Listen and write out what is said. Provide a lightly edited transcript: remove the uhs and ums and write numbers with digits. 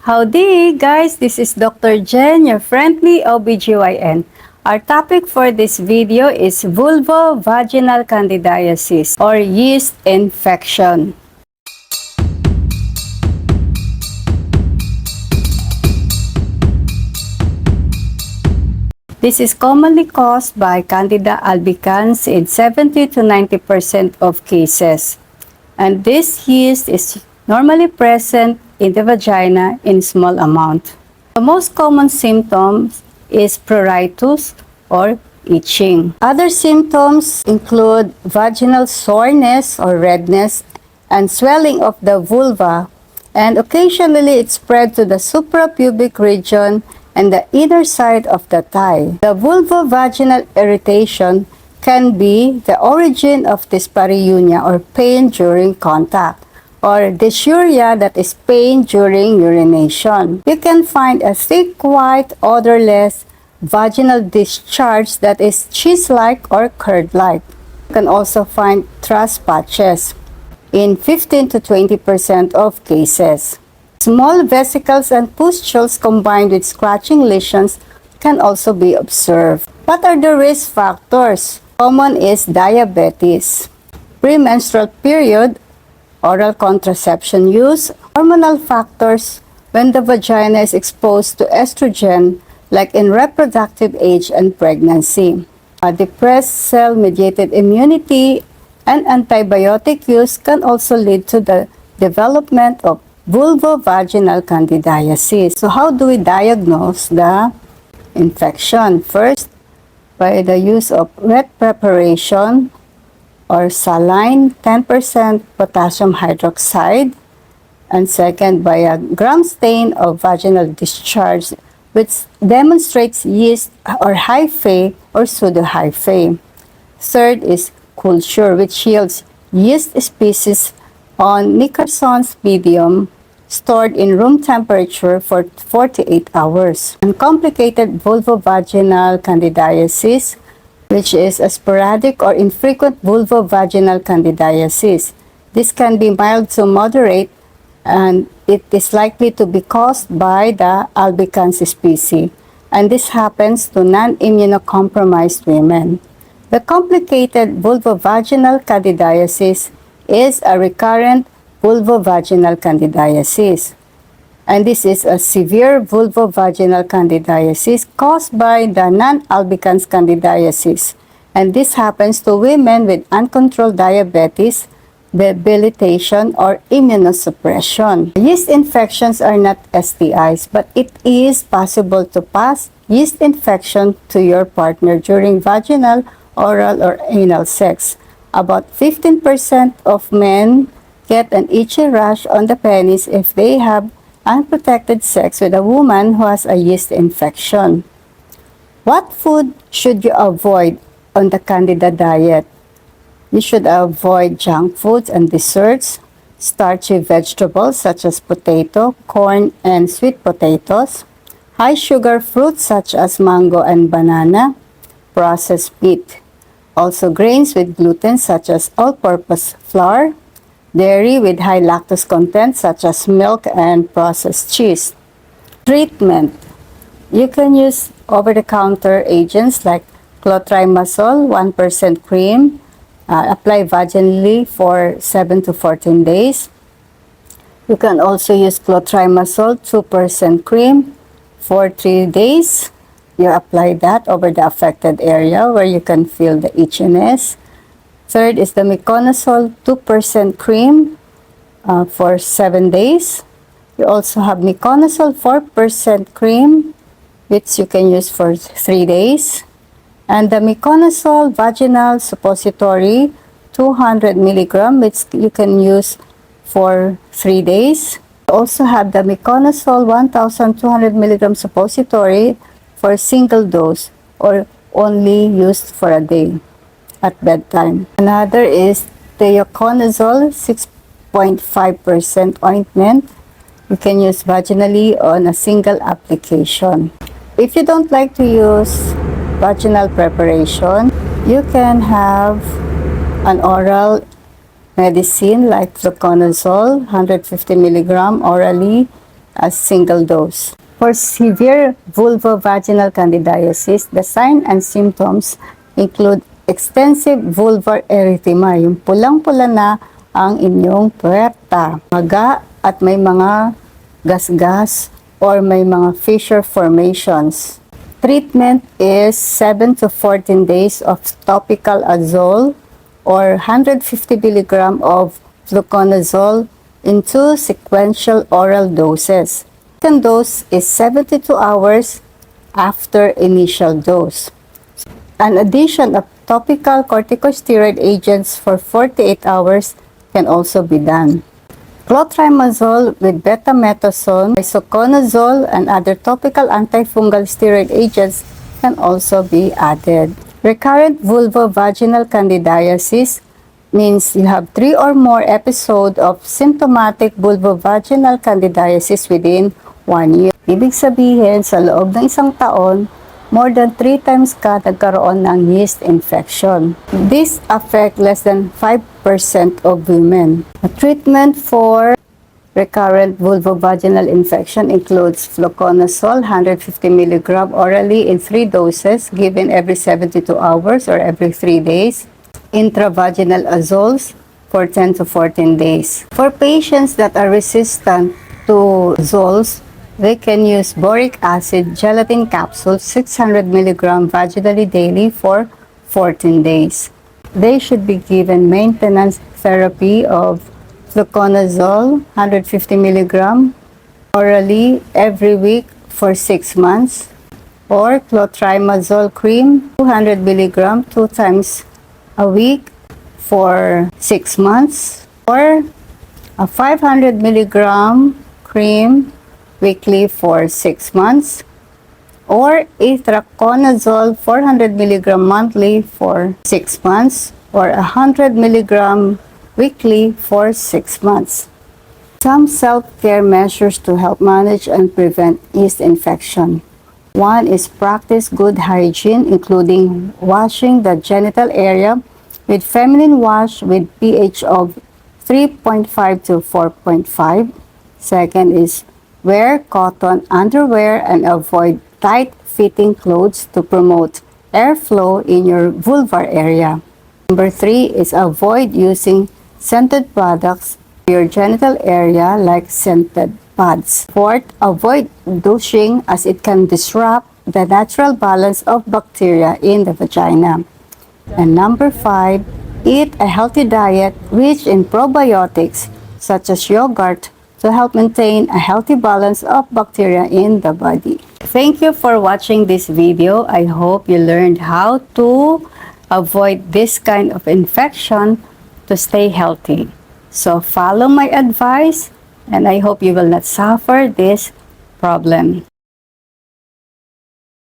Howdy guys, this is Dr. Jen, your friendly OBGYN. Our topic for this video is vulvovaginal candidiasis or yeast infection. This is commonly caused by Candida albicans in 70 to 90% of cases. And this yeast is normally present in the vagina in small amount. The most common symptoms is pruritus or itching. Other symptoms include vaginal soreness or redness and swelling of the vulva, and occasionally it spread to the suprapubic region and the inner side of the thigh. The vulvovaginal irritation can be the origin of dyspareunia or pain during contact, or dysuria, that is pain during urination. You can find a thick, white, odorless vaginal discharge that is cheese-like or curd-like. You can also find thrush patches in 15 to 20% of cases. Small vesicles and pustules combined with scratching lesions can also be observed. What are the risk factors? Common is diabetes, premenstrual period, oral contraception use, hormonal factors when the vagina is exposed to estrogen, like in reproductive age and pregnancy. A depressed cell-mediated immunity and antibiotic use can also lead to the development of vulvovaginal candidiasis. So how do we diagnose the infection? First, by the use of wet preparation or saline 10% potassium hydroxide, and second, by a gram stain of vaginal discharge which demonstrates yeast or hyphae or pseudohyphae. Third is culture, which yields yeast species on Nickerson's medium stored in room temperature for 48 hours. Uncomplicated vulvovaginal candidiasis, which is a sporadic or infrequent vulvovaginal candidiasis. This can be mild to moderate, and it is likely to be caused by the albicans species, and this happens to non-immunocompromised women. The complicated vulvovaginal candidiasis is a recurrent vulvovaginal candidiasis, and this is a severe vulvovaginal candidiasis caused by the non-albicans candidiasis, and this happens to women with uncontrolled diabetes, debilitation, or immunosuppression. Yeast infections are not STIs, but it is possible to pass yeast infection to your partner during vaginal, oral, or anal sex. About 15% of men get an itchy rash on the penis if they have unprotected sex with a woman who has a yeast infection. What food should you avoid on the Candida diet? You should avoid junk foods and desserts, starchy vegetables such as potato, corn, and sweet potatoes, high sugar fruits such as mango and banana, processed meat. Also grains with gluten such as all-purpose flour, dairy with high lactose content such as milk and processed cheese. Treatment. You can use over-the-counter agents like clotrimazole 1% cream, apply vaginally for 7 to 14 days. You can also use clotrimazole 2% cream for 3 days. You apply that over the affected area where you can feel the itchiness. Third is the miconazole 2% cream for 7 days. You also have miconazole 4% cream, which you can use for 3 days. And the miconazole vaginal suppository 200 milligram, which you can use for 3 days. You also have the miconazole 1200 milligram suppository for single dose or only used for a day at bedtime. Another is theoconazole 6.5% ointment. You can use vaginally on a single application. If you don't like to use vaginal preparation, you can have an oral medicine like fluconazole 150 milligram orally as single dose. For severe vulvovaginal candidiasis, the signs and symptoms include extensive vulvar erythema, yung pulang-pula na ang inyong puwerta, maga at may mga gasgas or may mga fissure formations. Treatment is 7 to 14 days of topical azole or 150 mg of fluconazole in 2 sequential oral doses. Second dose is 72 hours after initial dose. An addition of topical corticosteroid agents for 48 hours can also be done. Clotrimazole with betamethasone, isoconazole, and other topical antifungal steroid agents can also be added. Recurrent vulvovaginal candidiasis means you have 3 or more episodes of symptomatic vulvovaginal candidiasis within 1 year. Ibig sabihin, sa loob ng isang taon, more than 3 times ka nagkaroon ng yeast infection. This affects less than 5% of women. A treatment for recurrent vulvovaginal infection includes fluconazole 150 mg orally in 3 doses given every 72 hours or every 3 days. Intravaginal azoles for 10 to 14 days. For patients that are resistant to azoles, they can use boric acid gelatin capsules 600 mg vaginally daily for 14 days. They should be given maintenance therapy of fluconazole 150 mg orally every week for 6 months, or clotrimazole cream 200 mg 2 times a week for 6 months, or a 500 mg cream weekly for 6 months, or itraconazole 400 mg monthly for 6 months, or 100 mg weekly for 6 months. Some self-care measures to help manage and prevent yeast infection. One is practice good hygiene, including washing the genital area with feminine wash with pH of 3.5 to 4.5. Second is wear cotton underwear and avoid tight-fitting clothes to promote airflow in your vulvar area. Number 3 is avoid using scented products in your genital area like scented pads. Fourth, avoid douching as it can disrupt the natural balance of bacteria in the vagina. And number 5, eat a healthy diet rich in probiotics such as yogurt to help maintain a healthy balance of bacteria in the body. Thank you for watching this video. I hope you learned how to avoid this kind of infection to stay healthy. So follow my advice and I hope you will not suffer this problem.